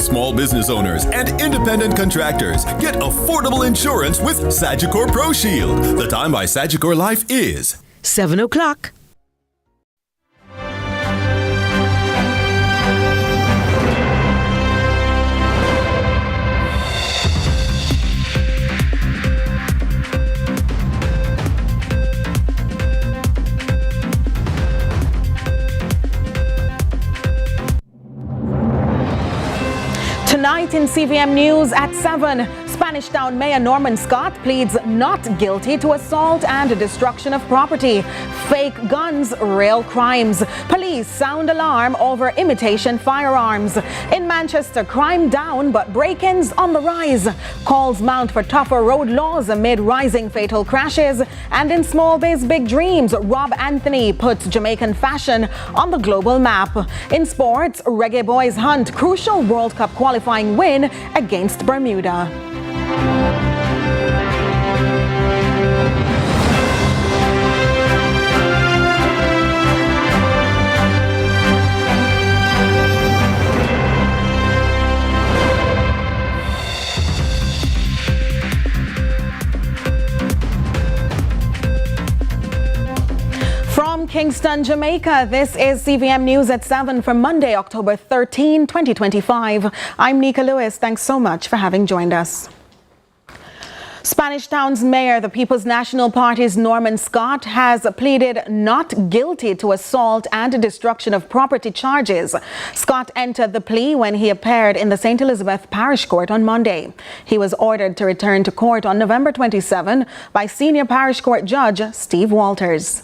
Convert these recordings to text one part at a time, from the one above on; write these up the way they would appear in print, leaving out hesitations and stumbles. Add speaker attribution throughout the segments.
Speaker 1: Small business owners and independent contractors get affordable insurance with Sagicor Pro Shield. The time by Sagicor Life is
Speaker 2: 7 o'clock.
Speaker 3: Tonight in CVM News at 7, Spanish Town Mayor Norman Scott pleads not guilty to assault and destruction of property. Fake guns, real crimes. Police sound alarm over imitation firearms. In Manchester, crime down but break-ins on the rise. Calls mount for tougher road laws amid rising fatal crashes. And in Small Biz Big Dreams, Rob Anthony puts Jamaican fashion on the global map. In sports, Reggae Boys hunt crucial World Cup qualifying win against Bermuda. From Kingston, Jamaica, this is CVM News at 7 for Monday, October 13, 2025. I'm Nika Lewis. Thanks so much for having joined us. Spanish Town's mayor, the People's National Party's Norman Scott, has pleaded not guilty to assault and destruction of property charges. Scott entered the plea when he appeared in the St. Elizabeth Parish Court on Monday. He was ordered to return to court on November 27 by Senior Parish Court Judge Steve Walters.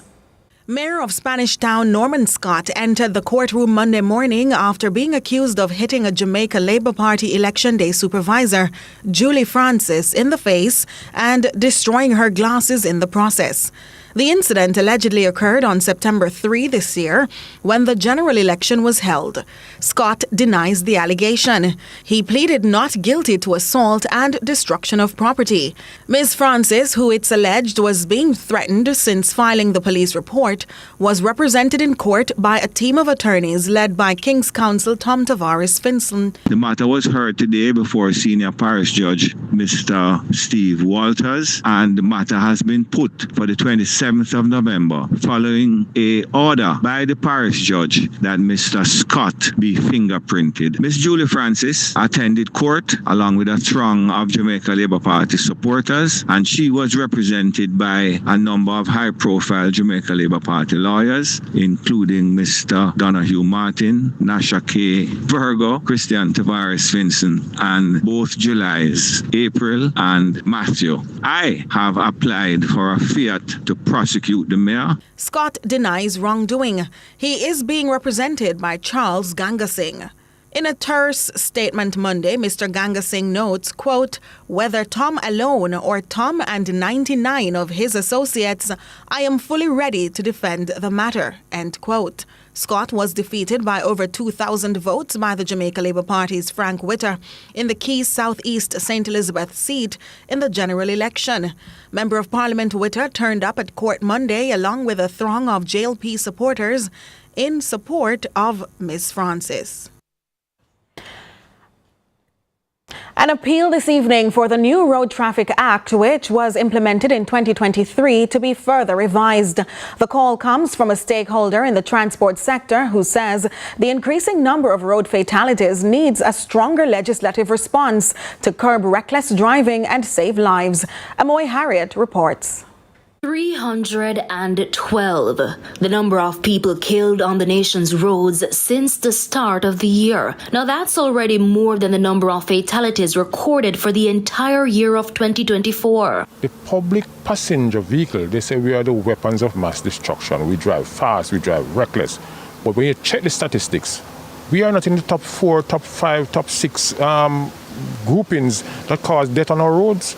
Speaker 3: Mayor of Spanish Town Norman Scott entered the courtroom Monday morning after being accused of hitting a Jamaica Labour Party Election Day supervisor, Julie Francis, in the face and destroying her glasses in the process. The incident allegedly occurred on September 3 this year when the general election was held. Scott denies the allegation. He pleaded not guilty to assault and destruction of property. Ms. Francis, who it's alleged was being threatened since filing the police report, was represented in court by a team of attorneys led by King's Counsel Tom Tavares Finson.
Speaker 4: The matter was heard today before Senior Parish Judge Mr. Steve Walters, and the matter has been put for the 27th of November, following a order by the parish judge that Mr. Scott be fingerprinted. Miss Julie Francis attended court along with a throng of Jamaica Labour Party supporters, and she was represented by a number of high-profile Jamaica Labour Party lawyers, including Mr. Donahue Martin, Nasha K. Virgo, Christian Tavares Finson, and both Julys, April and Matthew. I have applied for a fiat to prosecute the mayor.
Speaker 3: Scott denies wrongdoing. He is being represented by Charles Gangasingh. In a terse statement Monday, Mr. Gangasingh notes, quote, "Whether Tom alone or Tom and 99 of his associates, I am fully ready to defend the matter," end quote. Scott was defeated by over 2,000 votes by the Jamaica Labour Party's Frank Witter in the Keys Southeast St. Elizabeth seat in the general election. Member of Parliament Witter turned up at court Monday along with a throng of JLP supporters in support of Ms. Francis. An appeal this evening for the new Road Traffic Act, which was implemented in 2023, to be further revised. The call comes from a stakeholder in the transport sector who says the increasing number of road fatalities needs a stronger legislative response to curb reckless driving and save lives. Amoy Harriet reports.
Speaker 5: 312, the number of people killed on the nation's roads since the start of the year. Now that's already more than the number of fatalities recorded for the entire year of 2024.
Speaker 6: The public passenger vehicle, they say we are the weapons of mass destruction. We drive fast, we drive reckless. But when you check the statistics, we are not in the top 4, top 5, top 6 groupings that cause death on our roads.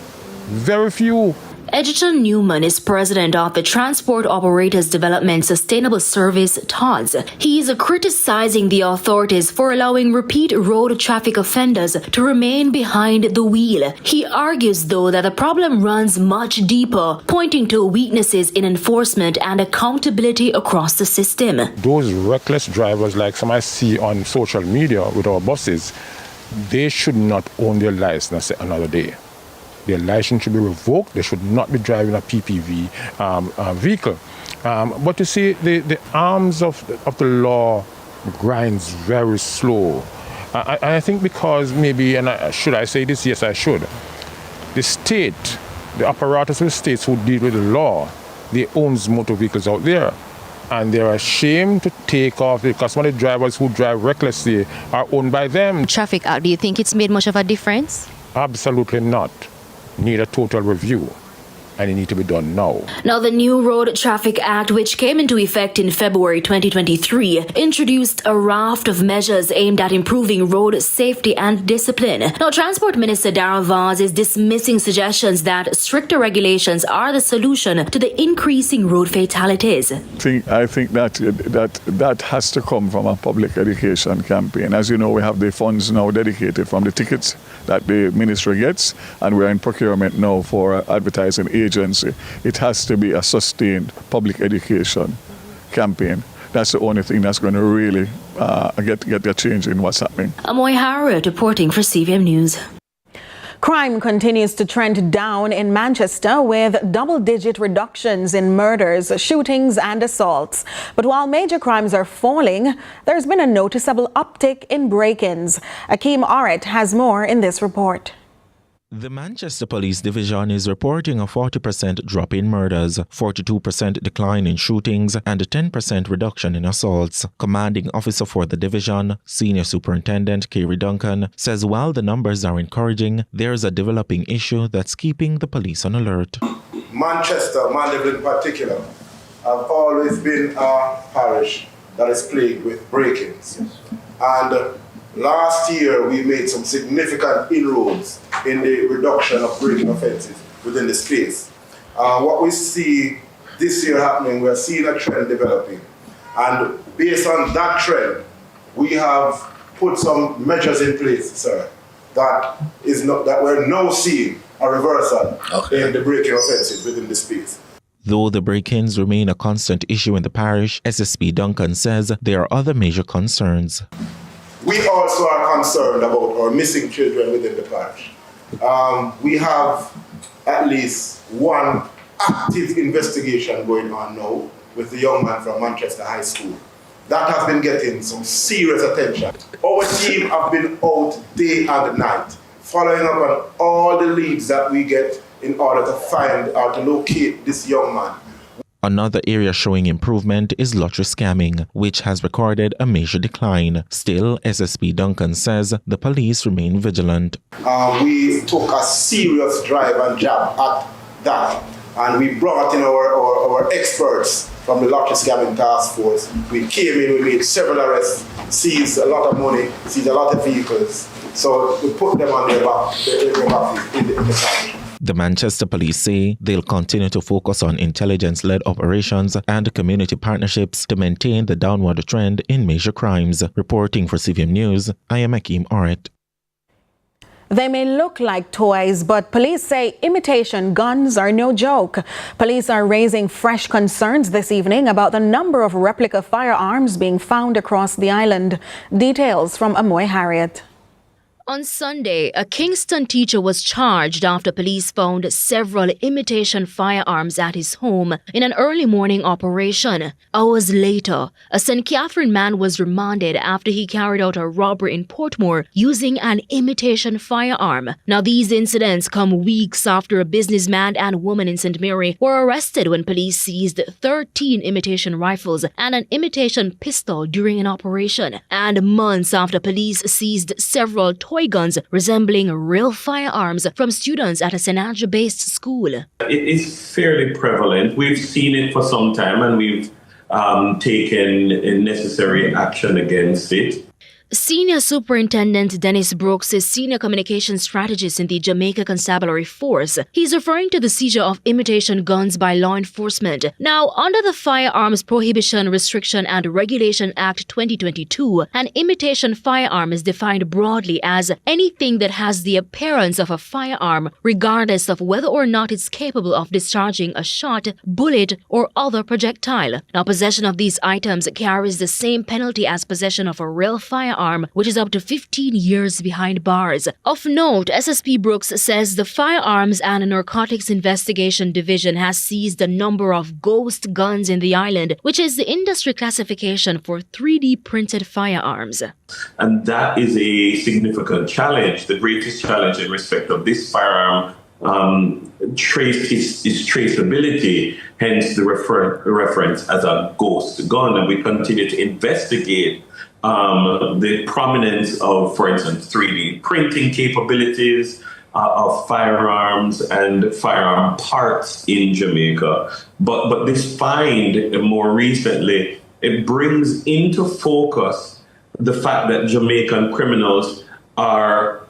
Speaker 6: Very few.
Speaker 5: Edgerton Newman is president of the Transport Operators Development Sustainable Service, TODS. He is criticizing the authorities for allowing repeat road traffic offenders to remain behind the wheel. He argues, though, that the problem runs much deeper, pointing to weaknesses in enforcement and accountability across the system.
Speaker 6: Those reckless drivers, like some I see on social media with our buses, they should not own their license another day. Their license should be revoked. They should not be driving a PPV vehicle. But you see, the arms of the law grinds very slow. I think because maybe, and should I say this? Yes, I should. The state, the apparatus of the states who deal with the law, they own motor vehicles out there. And they're ashamed to take off because some of the drivers who drive recklessly are owned by them.
Speaker 2: Traffic Act, do you think it's made much of a difference?
Speaker 6: Absolutely not. Need a total review. And it needs to be done now.
Speaker 5: Now, the new Road Traffic Act, which came into effect in February 2023, introduced a raft of measures aimed at improving road safety and discipline. Now, Transport Minister Darrell Vaz is dismissing suggestions that stricter regulations are the solution to the increasing road fatalities.
Speaker 7: I think that has to come from a public education campaign. As you know, we have the funds now dedicated from the tickets that the ministry gets, and we're in procurement now for advertising agency. It has to be a sustained public education campaign. That's the only thing that's going to really get a change in what's happening.
Speaker 5: Amoy Harriet reporting for CVM News.
Speaker 3: Crime continues to trend down in Manchester with double-digit reductions in murders, shootings and assaults. But while major crimes are falling, there's been a noticeable uptick in break-ins. Akeem Aret has more in this report.
Speaker 8: The Manchester Police Division is reporting a 40% drop in murders, 42% decline in shootings, and a 10% reduction in assaults. Commanding officer for the division, Senior Superintendent Kerry Duncan, says while the numbers are encouraging, there is a developing issue that's keeping the police on alert.
Speaker 9: Manchester, Mandeville in particular, have always been a parish that is plagued with break-ins. And last year, we made some significant inroads in the reduction of breaking offences within the space. What we see this year happening, we are seeing a trend developing. And based on that trend, we have put some measures in place, sir, that we're now seeing a reversal in the breaking offences within the space.
Speaker 8: Though the break-ins remain a constant issue in the parish, SSP Duncan says there are other major concerns.
Speaker 9: We also are concerned about our missing children within the parish. We have at least one active investigation going on now with the young man from Manchester High School. That has been getting some serious attention. Our team have been out day and night, following up on all the leads that we get in order to find or to locate this young man.
Speaker 8: Another area showing improvement is lottery scamming, which has recorded a major decline. Still, SSP Duncan says the police remain vigilant.
Speaker 9: We took a serious drive and jab at that, and we brought in our experts from the lottery scamming task force. We came in, we made several arrests, seized a lot of money, seized a lot of vehicles. So we put them on their back in the parish.
Speaker 8: The Manchester Police say they'll continue to focus on intelligence-led operations and community partnerships to maintain the downward trend in major crimes. Reporting for CVM News, I am Akeem Aret.
Speaker 3: They may look like toys, but police say imitation guns are no joke. Police are raising fresh concerns this evening about the number of replica firearms being found across the island. Details from Amoy Harriet.
Speaker 5: On Sunday, a Kingston teacher was charged after police found several imitation firearms at his home in an early morning operation. Hours later, a St. Catherine man was remanded after he carried out a robbery in Portmore using an imitation firearm. Now, these incidents come weeks after a businessman and woman in St. Mary were arrested when police seized 13 imitation rifles and an imitation pistol during an operation, and months after police seized several toy guns resembling real firearms from students at a St. Andrew-based school.
Speaker 10: It is fairly prevalent. We've seen it for some time and we've taken necessary action against it.
Speaker 5: Senior Superintendent Dennis Brooks is Senior Communications Strategist in the Jamaica Constabulary Force. He's referring to the seizure of imitation guns by law enforcement. Now, under the Firearms Prohibition, Restriction and Regulation Act 2022, an imitation firearm is defined broadly as anything that has the appearance of a firearm, regardless of whether or not it's capable of discharging a shot, bullet, or other projectile. Now, possession of these items carries the same penalty as possession of a real firearm, firearm, which is up to 15 years behind bars. Of note, SSP Brooks says the Firearms and Narcotics Investigation Division has seized a number of ghost guns in the island, which is the industry classification for 3D printed firearms.
Speaker 10: And that is a significant challenge. The greatest challenge in respect of this firearm is traceability, hence the reference as a ghost gun. And we continue to investigate the prominence of, for instance, 3D printing capabilities of firearms and firearm parts in Jamaica. But this find more recently, it brings into focus the fact that Jamaican criminals are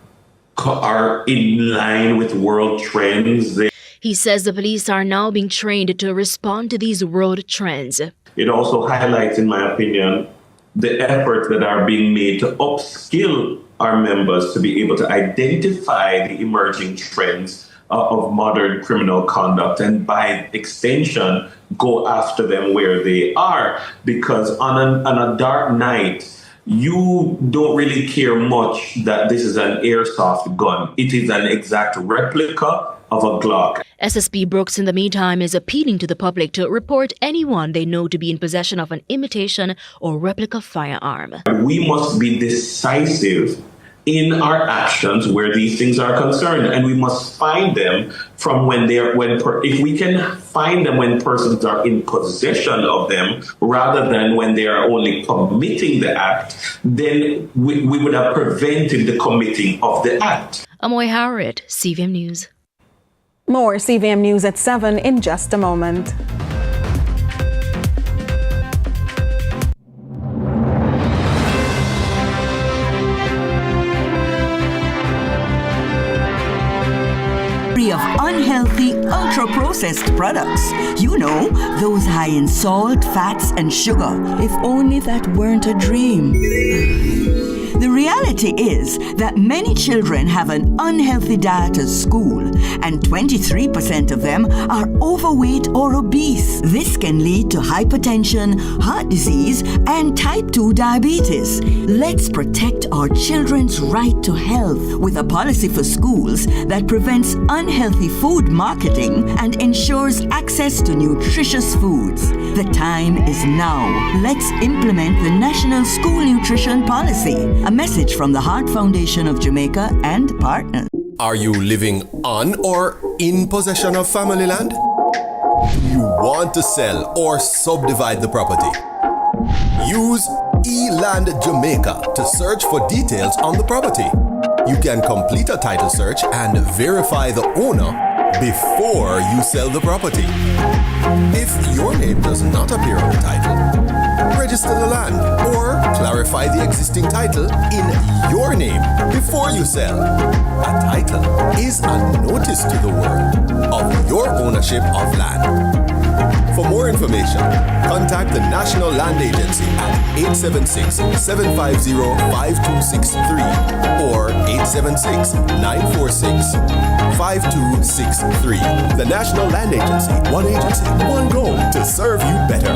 Speaker 10: in line with world trends.
Speaker 5: He says the police are now being trained to respond to these world trends.
Speaker 10: It also highlights, in my opinion, the efforts that are being made to upskill our members to be able to identify the emerging trends of modern criminal conduct and, by extension, go after them where they are. Because on a dark night, you don't really care much that this is an airsoft gun. It is an exact replica of a Glock.
Speaker 5: SSP Brooks, in the meantime, is appealing to the public to report anyone they know to be in possession of an imitation or replica firearm.
Speaker 10: We must be decisive in our actions where these things are concerned, and we must find them from if we can find them when persons are in possession of them rather than when they are only committing the act, then we would have prevented the committing of the act.
Speaker 5: Amoy Harriet, CVM News.
Speaker 3: More CVM News at 7 in just a moment.
Speaker 11: Of unhealthy, ultra-processed products. You know, those high in salt, fats, and sugar. If only that weren't a dream. The reality is that many children have an unhealthy diet at school, and 23% of them are overweight or obese. This can lead to hypertension, heart disease, and type 2 diabetes. Let's protect our children's right to health with a policy for schools that prevents unhealthy food marketing and ensures access to nutritious foods. The time is now. Let's implement the National School Nutrition Policy. A message from the Heart Foundation of Jamaica and partners.
Speaker 1: Are you living on or in possession of family land? Do you want to sell or subdivide the property? Use eLand Jamaica to search for details on the property. You can complete a title search and verify the owner before you sell the property. If your name does not appear on the title, register the land or clarify the existing title in your name before you sell. A title is a notice to the world of your ownership of land. For more information, contact the National Land Agency at 876-750-5263 or 876-946-5263. The National Land Agency, one agency, one goal to serve you better.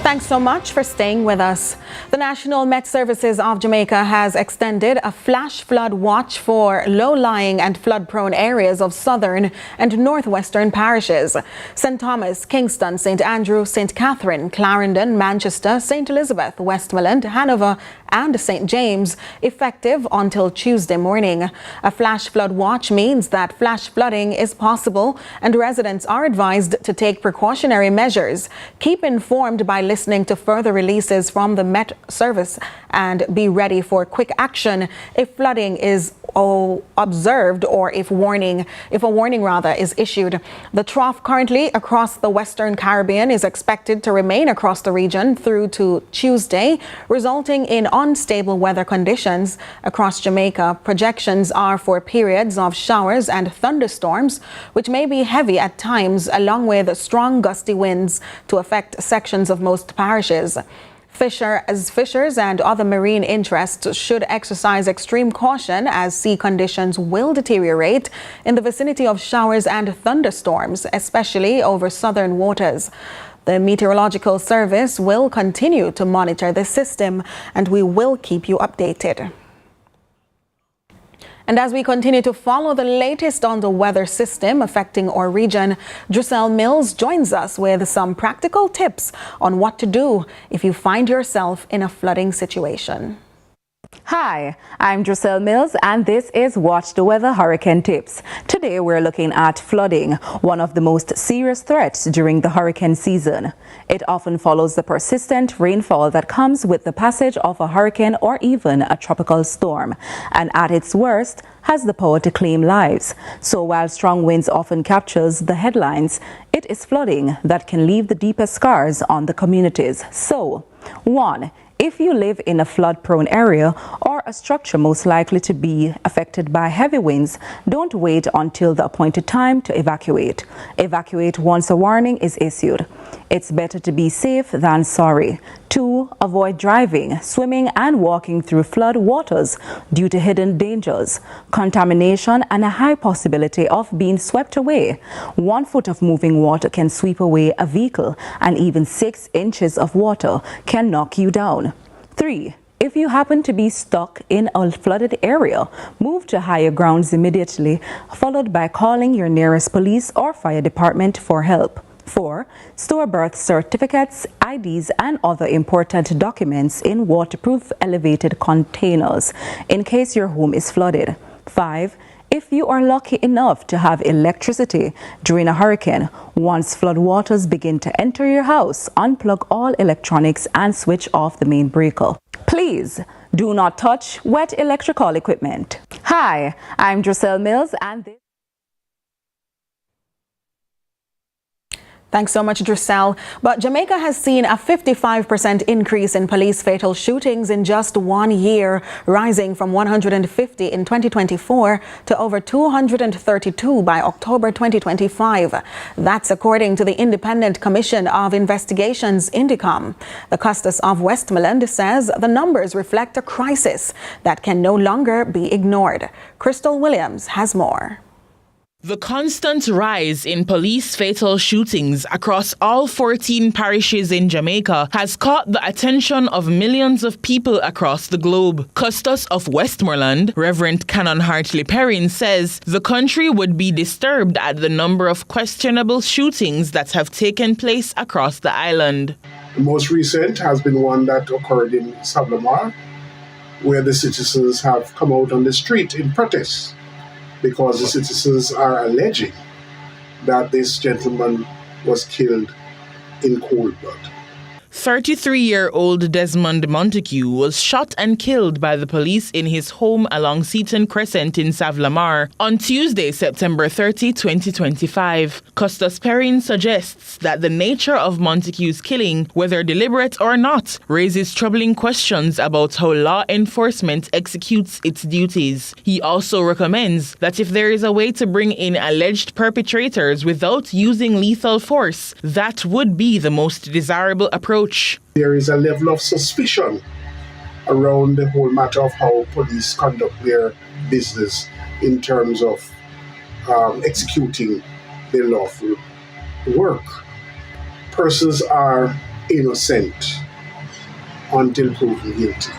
Speaker 3: Thanks so much for staying with us. The National Met Services of Jamaica has extended a flash flood watch for low-lying and flood-prone areas of southern and northwestern parishes. St. Thomas, Kingston, St. Andrew, St. Catherine, Clarendon, Manchester, St. Elizabeth, Westmoreland, Hanover and St. James, effective until Tuesday morning. A flash flood watch means that flash flooding is possible and residents are advised to take precautionary measures. Keep informed by listening listening to further releases from the Met Service and be ready for quick action if flooding is observed or if a warning is issued. The trough currently across the Western Caribbean is expected to remain across the region through to Tuesday, resulting in unstable weather conditions across Jamaica. Projections are for periods of showers and thunderstorms, which may be heavy at times, along with strong gusty winds to affect sections of most parishes. Fishers and other marine interests should exercise extreme caution as sea conditions will deteriorate in the vicinity of showers and thunderstorms, especially over southern waters. The Meteorological Service will continue to monitor the system, and we will keep you updated. And as we continue to follow the latest on the weather system affecting our region, Tessanne Mills joins us with some practical tips on what to do if you find yourself in a flooding situation.
Speaker 12: Hi, I'm Tessanne Mills and this is Watch the Weather Hurricane Tips. Today we're looking at flooding, one of the most serious threats during the hurricane season. It often follows the persistent rainfall that comes with the passage of a hurricane or even a tropical storm, and at its worst has the power to claim lives. So while strong winds often captures the headlines, it is flooding that can leave the deepest scars on the communities. So, 1. If you live in a flood-prone area or a structure most likely to be affected by heavy winds, don't wait until the appointed time to evacuate. Evacuate once a warning is issued. It's better to be safe than sorry. 2. Avoid driving, swimming and walking through flood waters due to hidden dangers, contamination and a high possibility of being swept away. 1 foot of moving water can sweep away a vehicle, and even 6 inches of water can knock you down. 3. If you happen to be stuck in a flooded area, move to higher grounds immediately, followed by calling your nearest police or fire department for help. 4. Store birth certificates, IDs, and other important documents in waterproof elevated containers in case your home is flooded. 5. If you are lucky enough to have electricity during a hurricane, once floodwaters begin to enter your house, unplug all electronics and switch off the main breaker. Please do not touch wet electrical equipment. Hi, I'm Tessanne Mills and this.
Speaker 3: Thanks so much, Tessanne. But Jamaica has seen a 55% increase in police fatal shootings in just 1 year, rising from 150 in 2024 to over 232 by October 2025. That's according to the Independent Commission of Investigations, INDICOM. The Custos of Westmoreland says the numbers reflect a crisis that can no longer be ignored. Crystal Williams has more.
Speaker 13: The constant rise in police fatal shootings across all 14 parishes in Jamaica has caught the attention of millions of people across the globe. Custos of Westmoreland, Reverend Canon Hartley Perrin, says the country would be disturbed at the number of questionable shootings that have taken place across the island.
Speaker 14: The most recent has been one that occurred in Savlamar, where the citizens have come out on the street in protest, because the citizens are alleging that this gentleman was killed in cold blood.
Speaker 13: 33-year-old Desmond Montague was shot and killed by the police in his home along Seaton Crescent in Savlamar on Tuesday, September 30, 2025. Custos Perrin suggests that the nature of Montague's killing, whether deliberate or not, raises troubling questions about how law enforcement executes its duties. He also recommends that if there is a way to bring in alleged perpetrators without using lethal force, that would be the most desirable approach.
Speaker 14: There is a level of suspicion around the whole matter of how police conduct their business in terms of executing their lawful work. Persons are innocent until proven guilty.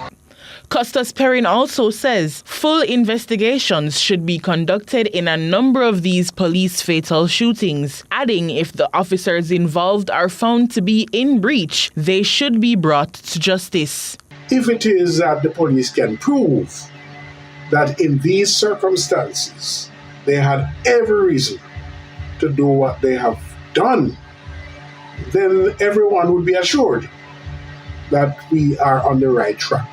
Speaker 13: Custos Perrin also says full investigations should be conducted in a number of these police fatal shootings, adding if the officers involved are found to be in breach, they should be brought to justice.
Speaker 14: If it is that the police can prove that in these circumstances they had every reason to do what they have done, then everyone would be assured that we are on the right track.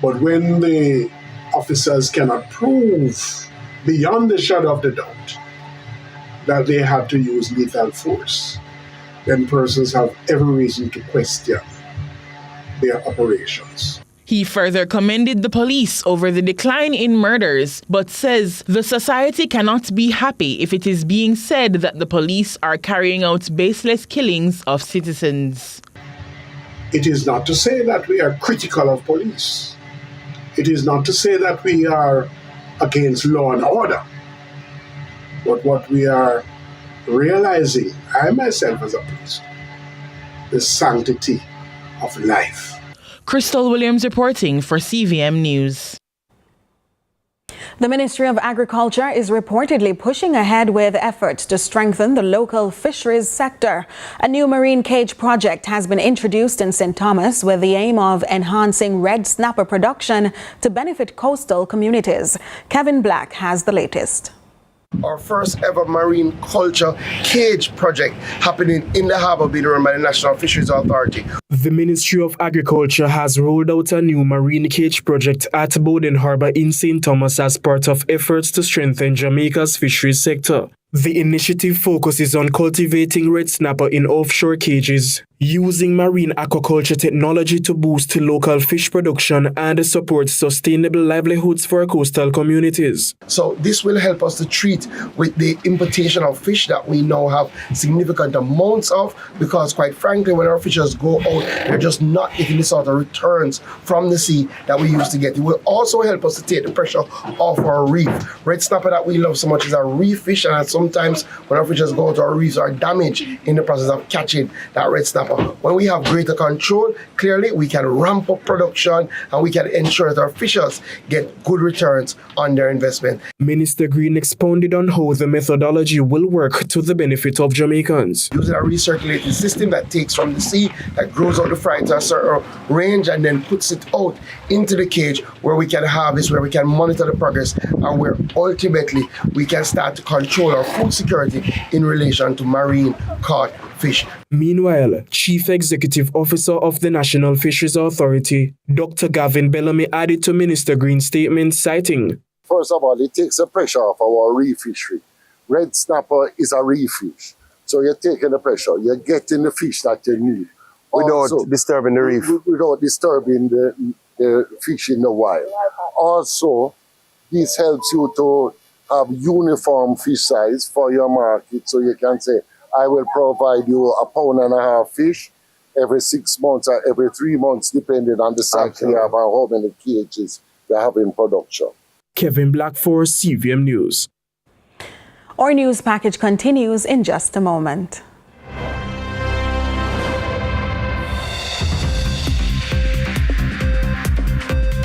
Speaker 14: But when the officers cannot prove beyond the shadow of the doubt that they had to use lethal force, then persons have every reason to question their operations.
Speaker 13: He further commended the police over the decline in murders, but says the society cannot be happy if it is being said that the police are carrying out baseless killings of citizens.
Speaker 14: It is not to say that we are critical of police. It is not to say that we are against law and order. But what we are realizing, I myself as a priest, the sanctity of life.
Speaker 13: Crystal Williams reporting for CVM News.
Speaker 3: The Ministry of Agriculture is reportedly pushing ahead with efforts to strengthen the local fisheries sector. A new marine cage project has been introduced in St. Thomas with the aim of enhancing red snapper production to benefit coastal communities. Kevin Black has the latest.
Speaker 15: Our first ever marine culture cage project happening in the harbour being run by the National Fisheries Authority.
Speaker 16: The Ministry of Agriculture has rolled out a new marine cage project at Bowden Harbour in St. Thomas as part of efforts to strengthen Jamaica's fisheries sector. The initiative focuses on cultivating red snapper in offshore cages, using marine aquaculture technology to boost local fish production and support sustainable livelihoods for coastal communities.
Speaker 15: So this will help us to treat with the importation of fish that we now have significant amounts of, because quite frankly, when our fishers go out, they're just not getting the sort of returns from the sea that we used to get. It will also help us to take the pressure off our reef. Red snapper that we love so much is a reef fish, and sometimes when our fishers go to our reefs are damaged in the process of catching that red snapper. When we have greater control, clearly we can ramp up production and we can ensure that our fishers get good returns on their investment.
Speaker 16: Minister Green expounded on how the methodology will work to the benefit of Jamaicans.
Speaker 15: Using a recirculating system that takes from the sea, that grows out the fry to a certain range and then puts it out into the cage where we can harvest, where we can monitor the progress, and where ultimately we can start to control our food security in relation to marine caught fish.
Speaker 16: Meanwhile, Chief Executive Officer of the National Fisheries Authority, Dr. Gavin Bellamy, added to Minister Green's statement, citing,
Speaker 17: "First of all, it takes the pressure off our reef fishery. Red snapper is a reef fish. So you're taking the pressure. You're getting the fish that you need.
Speaker 15: Without disturbing the reef.
Speaker 17: Without disturbing the fish in the wild. Also, this helps you to have uniform fish size for your market. So you can say, I will provide you 1.5 pound fish every 6 months or every 3 months, depending on the size you have and how many cages you have in production."
Speaker 16: Kevin Black for CVM News.
Speaker 3: Our news package continues in just a moment.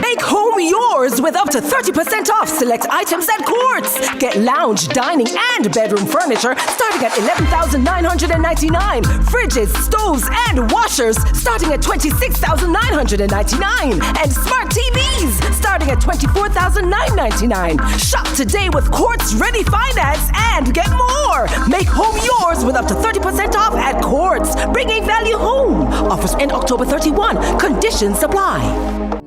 Speaker 18: Make home yours with up to 30% off select items at Quartz. Get lounge, dining, and bedroom furniture starting at $11,999. Fridges, stoves, and washers starting at $26,999. And smart TVs starting at $24,999. Shop today with Quartz Ready Finance and get more. Make home yours with up to 30% off at Quartz. Bringing value home. Offers end October 31. Conditions apply.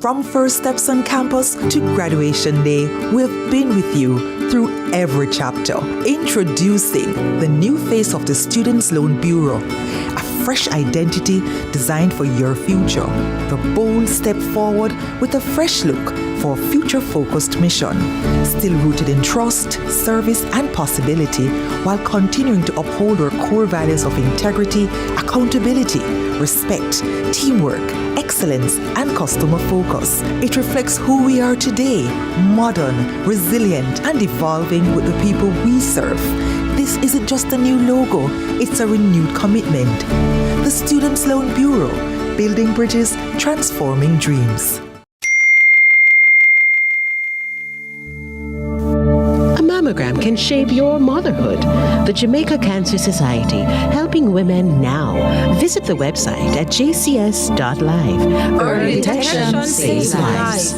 Speaker 19: From first steps on campus to graduation day, we've been with you through every chapter. Introducing the new face of the Students' Loan Bureau, a fresh identity designed for your future. The bold step forward with a fresh look for a future-focused mission, still rooted in trust, service, and possibility, while continuing to uphold our core values of integrity, accountability, respect, teamwork, excellence, and customer focus. It reflects who we are today, modern, resilient, and evolving with the people we serve. This isn't just a new logo, it's a renewed commitment. The Students' Loan Bureau, building bridges, transforming dreams.
Speaker 20: A mammogram can shape your motherhood. The Jamaica Cancer Society, helping women now. Visit the website at jcs.live.
Speaker 18: Early detection saves lives.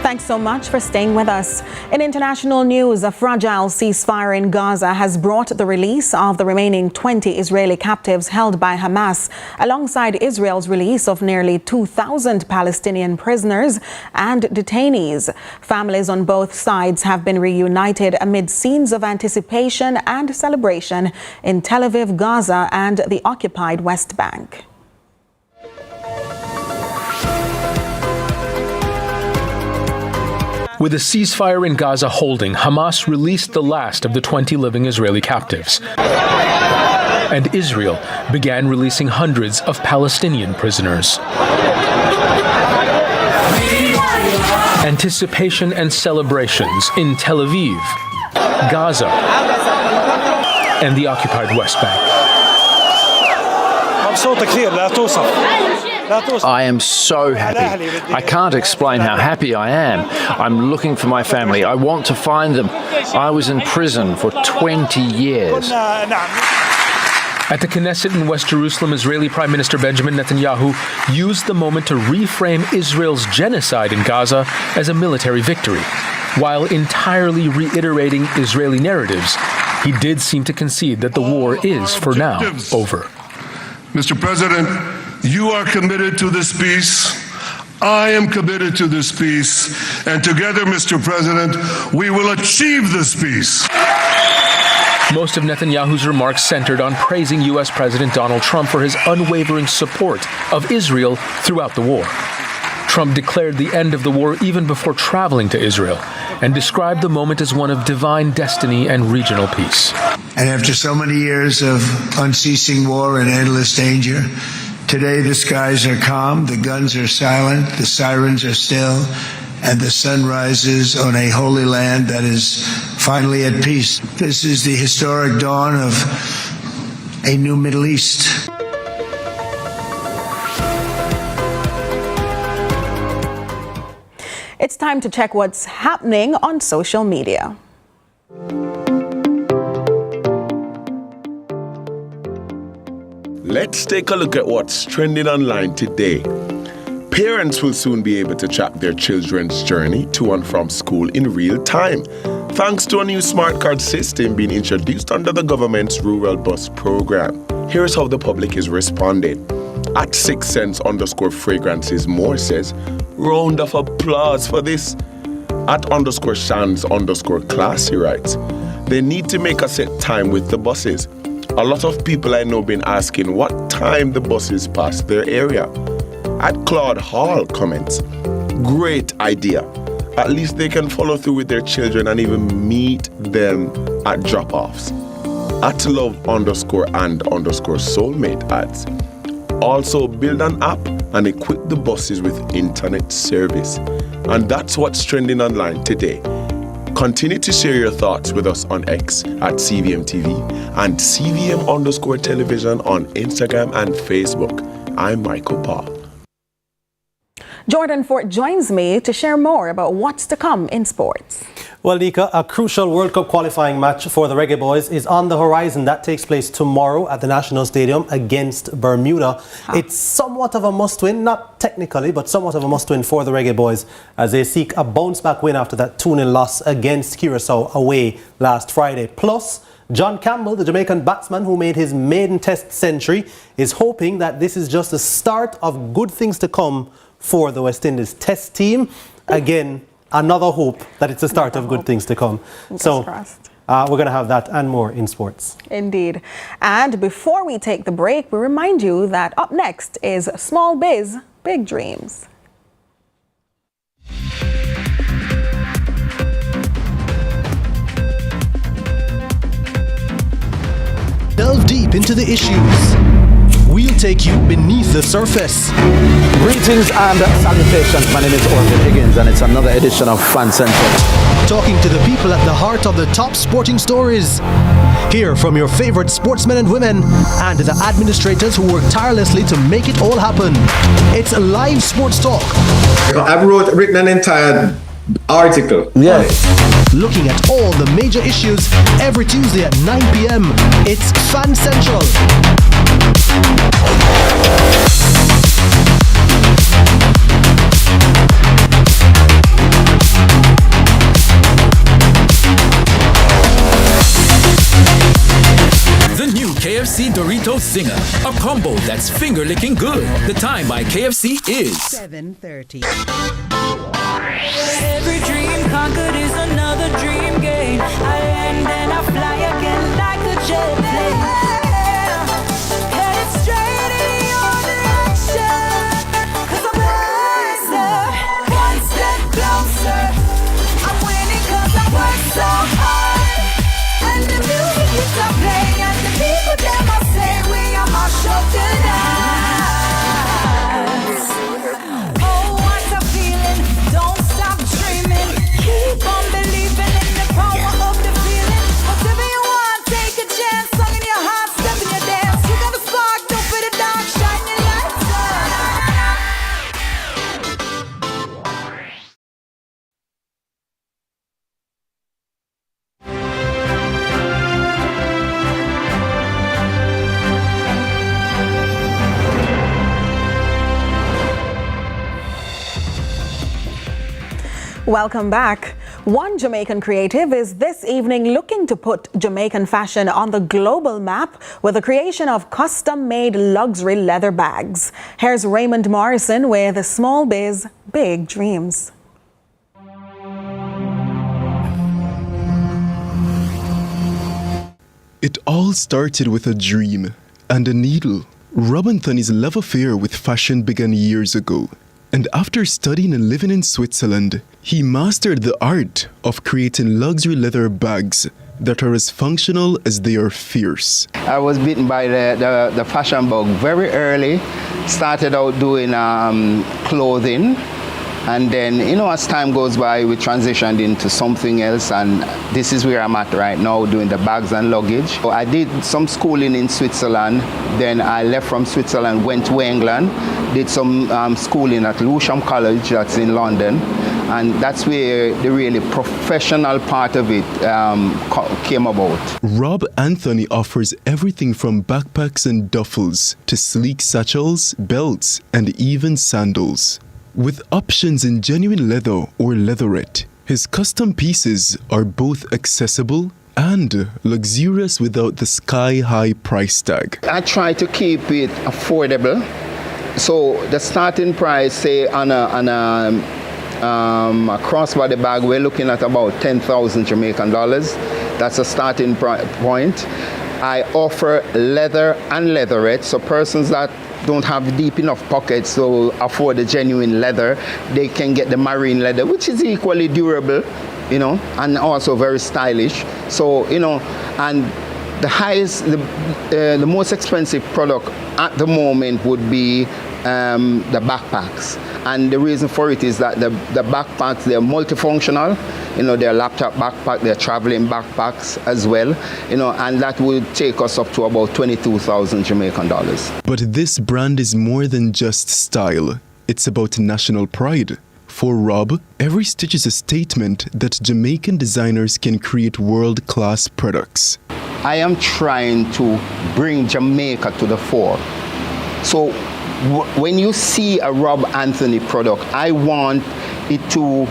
Speaker 3: Thanks so much for staying with us. In international news, a fragile ceasefire in Gaza has brought the release of the remaining 20 Israeli captives held by Hamas, alongside Israel's release of nearly 2,000 Palestinian prisoners and detainees. Families on both sides have been reunited amid scenes of anticipation and celebration in Tel Aviv, Gaza, and the occupied West Bank.
Speaker 21: With a ceasefire in Gaza holding, Hamas released the last of the 20 living Israeli captives. And Israel began releasing hundreds of Palestinian prisoners. Anticipation and celebrations in Tel Aviv, Gaza, and the occupied West Bank.
Speaker 22: I am so happy. I can't explain how happy I am. I'm looking for my family. I want to find them. I was in prison for 20 years.
Speaker 21: At the Knesset in West Jerusalem, Israeli Prime Minister Benjamin Netanyahu used the moment to reframe Israel's genocide in Gaza as a military victory. While entirely reiterating Israeli narratives, he did seem to concede that the war is, for now, over.
Speaker 23: Mr. President, you are committed to this peace. I am committed to this peace. And together, Mr. President, we will achieve this peace.
Speaker 21: Most of Netanyahu's remarks centered on praising U.S. President Donald Trump for his unwavering support of Israel throughout the war. Trump declared the end of the war even before traveling to Israel and described the moment as one of divine destiny and regional peace.
Speaker 24: And after so many years of unceasing war and endless danger, today the skies are calm, the guns are silent, the sirens are still, and the sun rises on a holy land that is finally at peace. This is the historic dawn of a new Middle East.
Speaker 3: It's time to check what's happening on social media.
Speaker 25: Let's take a look at what's trending online today. Parents will soon be able to track their children's journey to and from school in real time, thanks to a new smart card system being introduced under the government's Rural Bus program. Here's how the public is responding. At 6cents_fragrances more says, round of applause for this. At _shans_classy writes, they need to make a set time with the buses. A lot of people I know been asking what time the buses pass their area. At Claude Hall comments, great idea. At least they can follow through with their children and even meet them at drop-offs. At love_and_soulmate adds, also build an app and equip the buses with internet service. And that's what's trending online today. Continue to share your thoughts with us on X at CVM TV and CVM_television on Instagram and Facebook. I'm Michael Paul.
Speaker 3: Jordan Fort joins me to share more about what's to come in sports.
Speaker 26: Well, Nika, a crucial World Cup qualifying match for the Reggae Boys is on the horizon. That takes place tomorrow at the National Stadium against Bermuda. It's somewhat of a must-win, not technically, but somewhat of a must-win for the Reggae Boys as they seek a bounce-back win after that 2-0 loss against Curaçao away last Friday. Plus, John Campbell, the Jamaican batsman who made his maiden Test century, is hoping that this is just the start of good things to come for the West Indies Test team. Again, another hope that it's the start of good things to come. So we're going to have that and more in sports.
Speaker 3: Indeed. And before we take the break, we remind you that up next is Small Biz, Big Dreams.
Speaker 1: Delve deep into the issues. We'll take you beneath the surface.
Speaker 27: Greetings and salutations. My name is Orville Higgins and it's another edition of Fan Central.
Speaker 1: Talking to the people at the heart of the top sporting stories. Hear from your favorite sportsmen and women and the administrators who work tirelessly to make it all happen. It's live sports talk.
Speaker 28: I've written an entire article.
Speaker 27: Yeah.
Speaker 1: Looking at all the major issues every Tuesday at 9 p.m. It's Fan Central.
Speaker 2: Burrito Zinger, a combo that's finger-licking good. The time by KFC is
Speaker 4: 7:30. Every dream conquered is another dream game. I land and I fly again like a jet plane. Headed straight in your direction. 'Cause I'm wiser, one step closer. I'm winning 'cause I work so hard. And the music keeps on playing, and the people them I say we are my show tonight. Oh, what a feeling! Don't stop dreaming. Keep on believing in the power of the feeling. Whatever you want, take a chance. Song in your heart, step in your dance. You got a spark, don't fit it dark, shine your lights on.
Speaker 3: Welcome back. One Jamaican creative is this evening looking to put Jamaican fashion on the global map with the creation of custom-made luxury leather bags. Here's Raymond Morrison with Small Biz, Big Dreams.
Speaker 5: It all started with a dream and a needle. Rob Anthony's love affair with fashion began years ago. And after studying and living in Switzerland, he mastered the art of creating luxury leather bags that are as functional as they are fierce.
Speaker 6: I was bitten by the fashion bug very early. Started out doing clothing. And then, you know, as time goes by, we transitioned into something else, and this is where I'm at right now, doing the bags and luggage. So I did some schooling in Switzerland, then I left from Switzerland, went to England, did some schooling at Lewisham College, that's in London, and that's where the really professional part of it came about.
Speaker 5: Rob Anthony offers everything from backpacks and duffels to sleek satchels, belts, and even sandals. With options in genuine leather or leatherette, his custom pieces are both accessible and luxurious without the sky-high price tag.
Speaker 6: I try to keep it affordable. So the starting price, say on a crossbody bag, we're looking at about 10,000 Jamaican dollars. That's a starting point. I offer leather and leatherette, so persons that don't have deep enough pockets to afford the genuine leather, they can get the marine leather, which is equally durable, you know, and also very stylish. So, you know, and the highest, the most expensive product at the moment would be the backpacks. And the reason for it is that the backpacks, they're multifunctional. You know, they're laptop backpack, they're traveling backpacks as well. You know, and that will take us up to about 22,000 Jamaican dollars.
Speaker 5: But this brand is more than just style. It's about national pride. For Rob, every stitch is a statement that Jamaican designers can create world-class products.
Speaker 6: I am trying to bring Jamaica to the fore. So when you see a Rob Anthony product, I want it to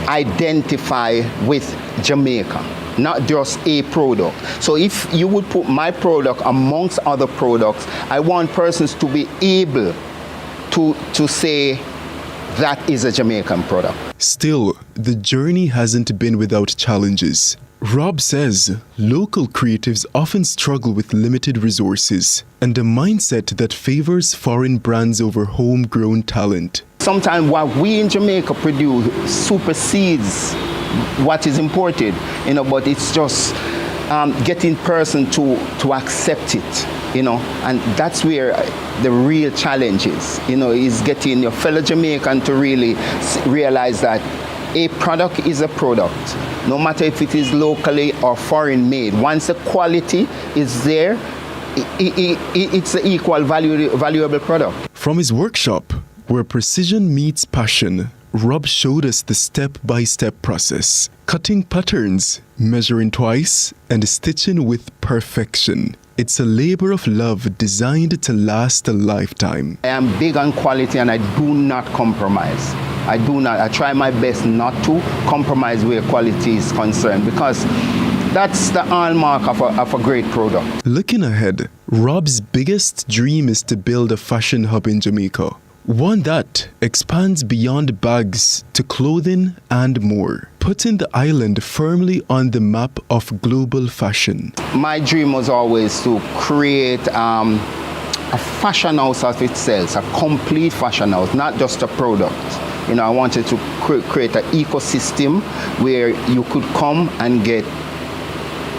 Speaker 6: identify with Jamaica, not just a product. So if you would put my product amongst other products, I want persons to be able to say that is a Jamaican product.
Speaker 5: Still, the journey hasn't been without challenges. Rob says local creatives often struggle with limited resources and a mindset that favors foreign brands over homegrown talent.
Speaker 6: Sometimes what we in Jamaica produce supersedes what is imported, you know, but it's just getting person to accept it, you know, and that's where the real challenge is, you know, is getting your fellow Jamaican to really realize that a product is a product, no matter if it is locally or foreign made. Once the quality is there, it's an equal valuable product.
Speaker 5: From his workshop, where precision meets passion, Rob showed us the step-by-step process, cutting patterns, measuring twice, and stitching with perfection. It's a labor of love designed to last a lifetime.
Speaker 6: I am big on quality and I do not compromise. I try my best not to compromise where quality is concerned, because That's the hallmark of a great product.
Speaker 5: Looking ahead, Rob's biggest dream is to build a fashion hub in Jamaica. One that expands beyond bags to clothing and more, putting the island firmly on the map of global fashion.
Speaker 6: My dream was always to create a fashion house of itself, a complete fashion house, not just a product. You know, I wanted to create an ecosystem where you could come and get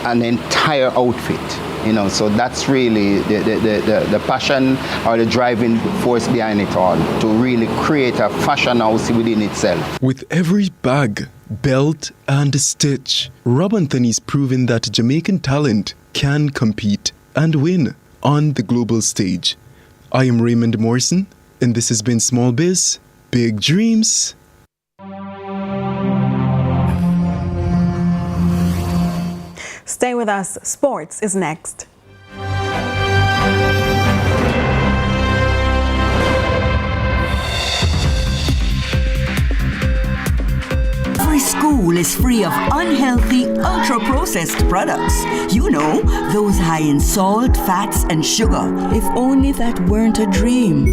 Speaker 6: an entire outfit. You know, so that's really the passion or the driving force behind it all, to really create a fashion house within itself.
Speaker 5: With every bag, belt and stitch, Rob Anthony's proven that Jamaican talent can compete and win on the global stage. I am Raymond Morrison, and this has been Small Biz, Big Dreams.
Speaker 3: Stay with us. Sports is next.
Speaker 7: Every school is free of unhealthy, ultra-processed products. You know, those high in salt, fats, and sugar. If only that weren't a dream.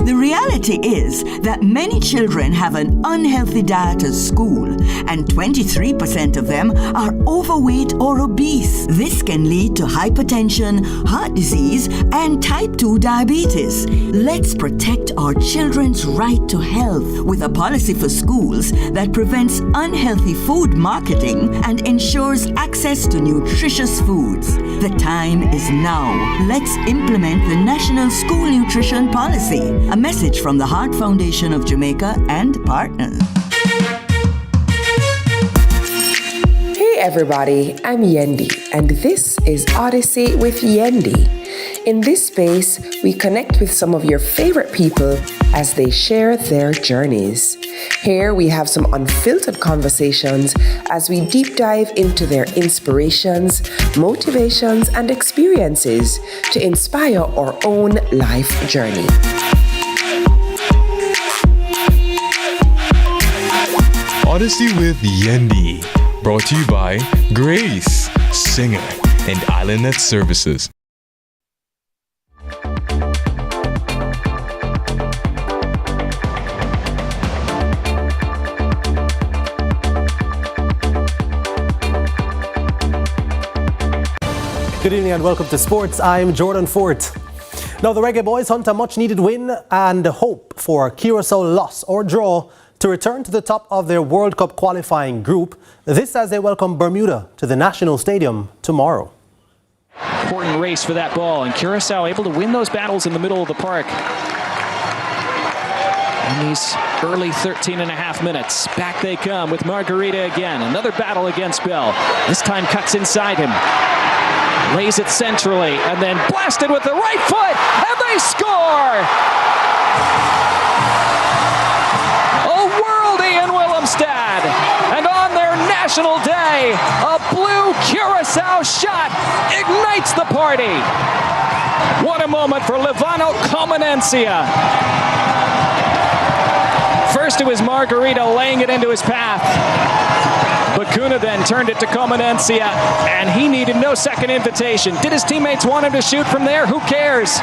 Speaker 7: The reality is that many children have an unhealthy diet at school, and 23% of them are overweight or obese. This can lead to hypertension, heart disease, and type 2 diabetes. Let's protect our children's right to health with a policy for schools that prevents unhealthy food marketing and ensures access to nutritious foods. The time is now. Let's implement the National School Nutrition Policy. A message from the Heart Foundation of Jamaica and partners.
Speaker 8: Hey everybody, I'm Yendi, and this is Odyssey with Yendi. In this space, we connect with some of your favorite people as they share their journeys. Here we have some unfiltered conversations as we deep dive into their inspirations, motivations, and experiences to inspire our own life journey.
Speaker 9: Odyssey with Yendi, brought to you by Grace, Singer, and IslandNet Services.
Speaker 26: Good evening and welcome to Sports. I'm Jordan Fort. Now the Reggae Boys hunt a much-needed win and hope for a Curaçao loss or draw to return to the top of their World Cup qualifying group. This as they welcome Bermuda to the National Stadium tomorrow.
Speaker 10: Important race for that ball, and Curaçao able to win those battles in the middle of the park. In these early 13 and a half minutes, back they come with Margarita again. Another battle against Bell. This time cuts inside him. Lays it centrally, and then blasted with the right foot, and they score! And on their national day, a blue Curaçao shot ignites the party. What a moment for Livano Comenencia. First it was Margarita laying it into his path. Bakuna then turned it to Comenencia, and he needed no second invitation. Did his teammates want him to shoot from there? Who cares?